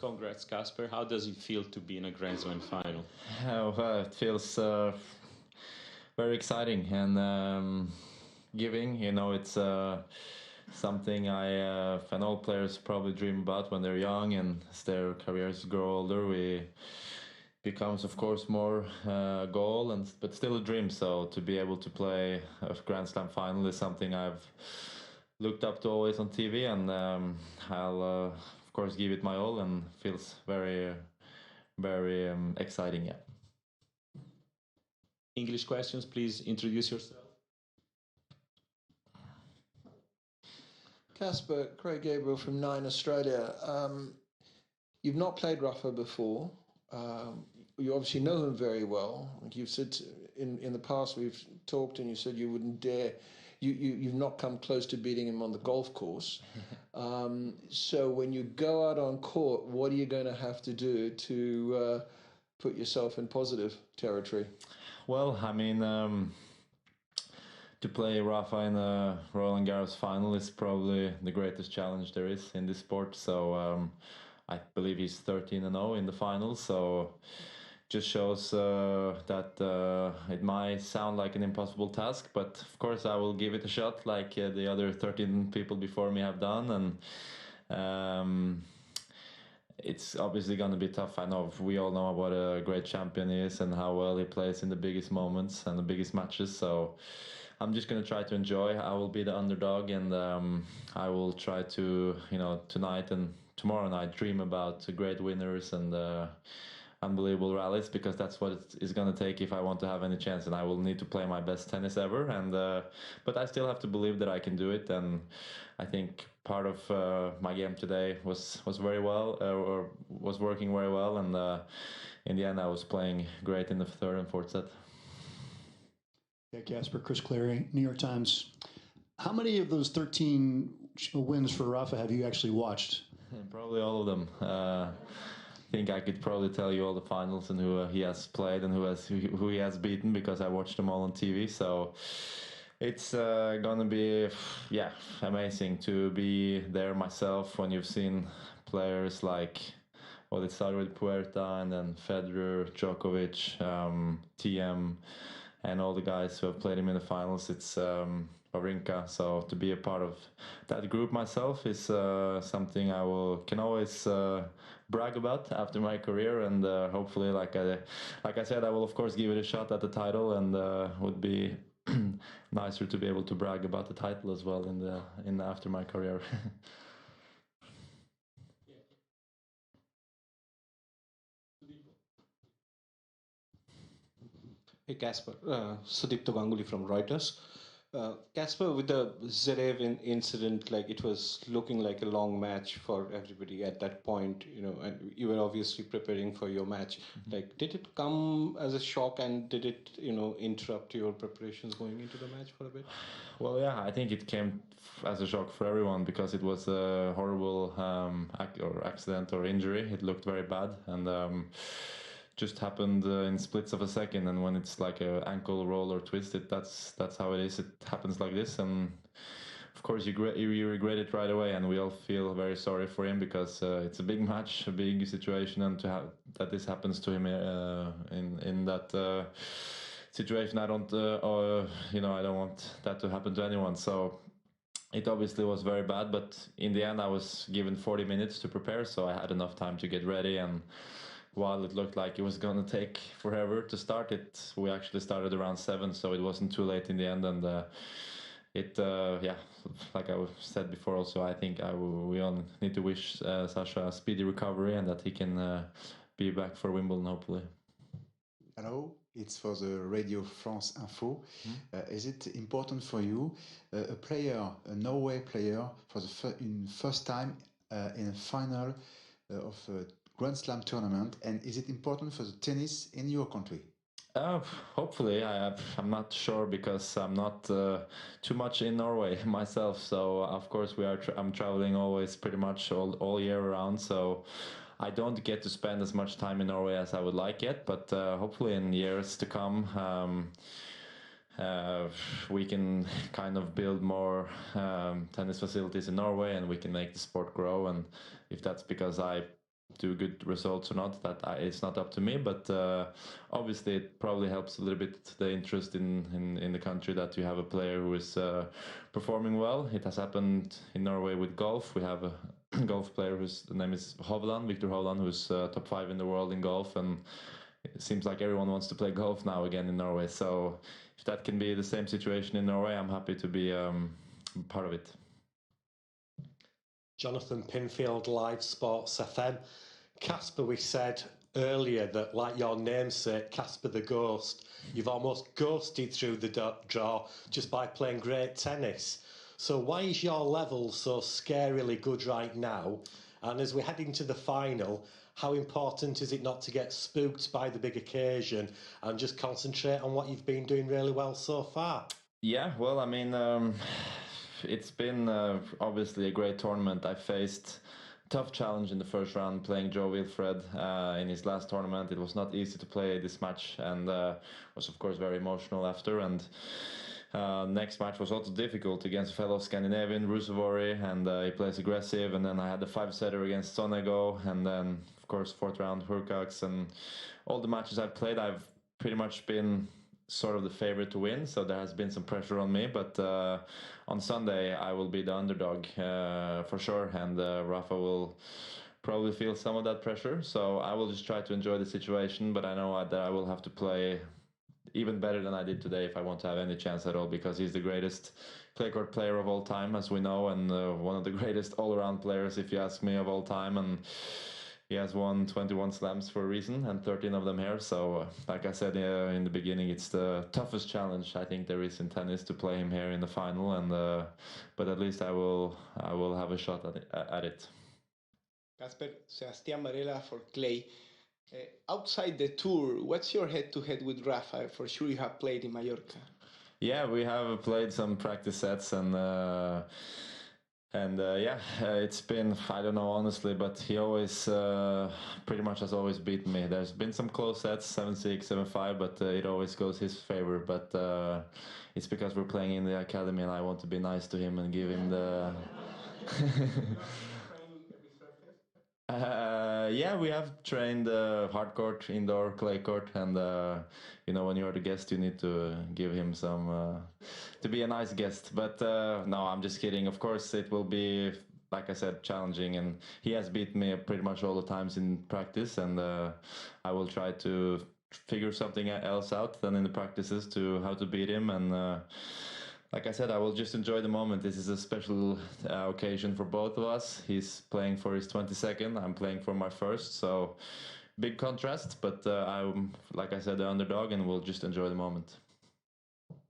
Congrats, Casper. How does it feel to be in a Grand Slam final? It feels very exciting and giving. It's something and all players probably dream about when they're young, and as their careers grow older, we becomes of course more goal but still a dream. So to be able to play a Grand Slam final is something I've looked up to always on TV, and I'll of course give it my all, and feels very very exciting. Yeah. English questions, please introduce yourself. Casper, Craig Gabriel from Nine Australia. You've not played Rafa before. You obviously know him very well. Like you've said in the past, we've talked, and you said you wouldn't dare. You've not come close to beating him on the golf course. So when you go out on court, what are you going to have to do to put yourself in positive territory? Well, I mean, to play Rafa in a Roland Garros final is probably the greatest challenge there is in this sport. So I believe he's 13-0 in the finals. So just shows that it might sound like an impossible task, but of course I will give it a shot, like the other 13 people before me have done. And it's obviously going to be tough. I know we all know what a great champion he is and how well he plays in the biggest moments and the biggest matches. So I'm just going to try to enjoy. I will be the underdog, and I will try to, tonight and tomorrow night dream about great winners and unbelievable rallies, because that's what it is going to take if I want to have any chance. And I will need to play my best tennis ever. And but I still have to believe that I can do it. And I think part of my game today was very well, or was working very well. And in the end, I was playing great in the third and fourth set. Yeah, Casper, Chris Clary, New York Times. How many of those 13 wins for Rafa have you actually watched? Probably all of them. I think I could probably tell you all the finals and who he has played and who he has beaten, because I watched them all on TV. So it's gonna be amazing to be there myself when you've seen players like, well, it started with Puerta and then Federer, Djokovic, TM, and all the guys who have played him in the finals. It's Wawrinka. So to be a part of that group myself is something I can always brag about after my career, and hopefully, like I said, I will of course give it a shot at the title, and would be nicer to be able to brag about the title as well in after my career. Hey Casper, Sudipto Ganguly from Reuters. Casper, with the Zverev incident, like it was looking like a long match for everybody at that point, and you were obviously preparing for your match. Mm-hmm. Like, did it come as a shock, and did it, interrupt your preparations going into the match for a bit? Well, yeah, I think it came as a shock for everyone, because it was a horrible accident or injury. It looked very bad, and just happened in splits of a second. And when it's like a ankle roll or twist, that's how it is. It happens like this, and of course you regret it right away. And we all feel very sorry for him, because it's a big match, a big situation, and to have that this happens to him in that situation, I don't want that to happen to anyone. So it obviously was very bad, but in the end I was given 40 minutes to prepare, so I had enough time to get ready. And while it looked like it was going to take forever to start it, we actually started around 7, so it wasn't too late in the end. And like I said before also, I think we all need to wish Sasha a speedy recovery, and that he can be back for Wimbledon, hopefully. Hello, it's for the Radio France Info. Is it important for you, a Norway player, for the first time in a final of a Grand Slam tournament, and is it important for the tennis in your country? Hopefully. I'm not sure, because I'm not too much in Norway myself. So of course I'm traveling always pretty much all year around. So I don't get to spend as much time in Norway as I would like yet. But hopefully in years to come, we can kind of build more tennis facilities in Norway, and we can make the sport grow. And if that's because I do good results or not, it's not up to me. But obviously, it probably helps a little bit the interest in the country that you have a player who is performing well. It has happened in Norway with golf. We have a golf player whose name is Hovland, Victor Hovland, who's top 5 in the world in golf, and it seems like everyone wants to play golf now again in Norway. So if that can be the same situation in Norway, I'm happy to be part of it. Jonathan Pinfield, Live Sports FM. Casper, we said earlier that, like your namesake, Casper the Ghost, you've almost ghosted through the draw just by playing great tennis. So why is your level so scarily good right now? And as we head into the final, how important is it not to get spooked by the big occasion and just concentrate on what you've been doing really well so far? Yeah, well, I mean, it's been obviously a great tournament. I faced tough challenge in the first round playing Joe Wilfred in his last tournament. It was not easy to play this match, and was of course very emotional after. And next match was also difficult against a fellow Scandinavian, Rusevori, and he plays aggressive. And then I had the 5-setter against Sonego, and then of course 4th round Hurkacz. And all the matches I've played, I've pretty much been sort of the favorite to win, so there has been some pressure on me. But on Sunday I will be the underdog for sure, and Rafa will probably feel some of that pressure. So I will just try to enjoy the situation, but I know that I will have to play even better than I did today if I want to have any chance at all, because he's the greatest clay court player of all time, as we know, and one of the greatest all-around players, if you ask me, of all time. And he has won 21 slams for a reason, and 13 of them here. So, like I said in the beginning, it's the toughest challenge I think there is in tennis to play him here in the final. And but at least I will have a shot at it. Casper, Sebastián Varela for Clay. Outside the tour, what's your head-to-head with Rafa? For sure you have played in Mallorca. Yeah, we have played some practice sets, and yeah, it's been, I don't know honestly, but he always pretty much has always beaten me. There's been some close sets, 7-6, 7-5, but it always goes his favor. But it's because we're playing in the academy, and I want to be nice to him and give him the yeah, we have trained hard court, indoor, clay court, and you know, when you're the guest, you need to give him some to be a nice guest. But no, I'm just kidding. Of course, it will be, like I said, challenging, and he has beat me pretty much all the times in practice, and I will try to figure something else out than in the practices to how to beat him. And like I said, I will just enjoy the moment. This is a special occasion for both of us. He's playing for his 22nd. I'm playing for my first. So big contrast, but I'm, like I said, the underdog, and we'll just enjoy the moment.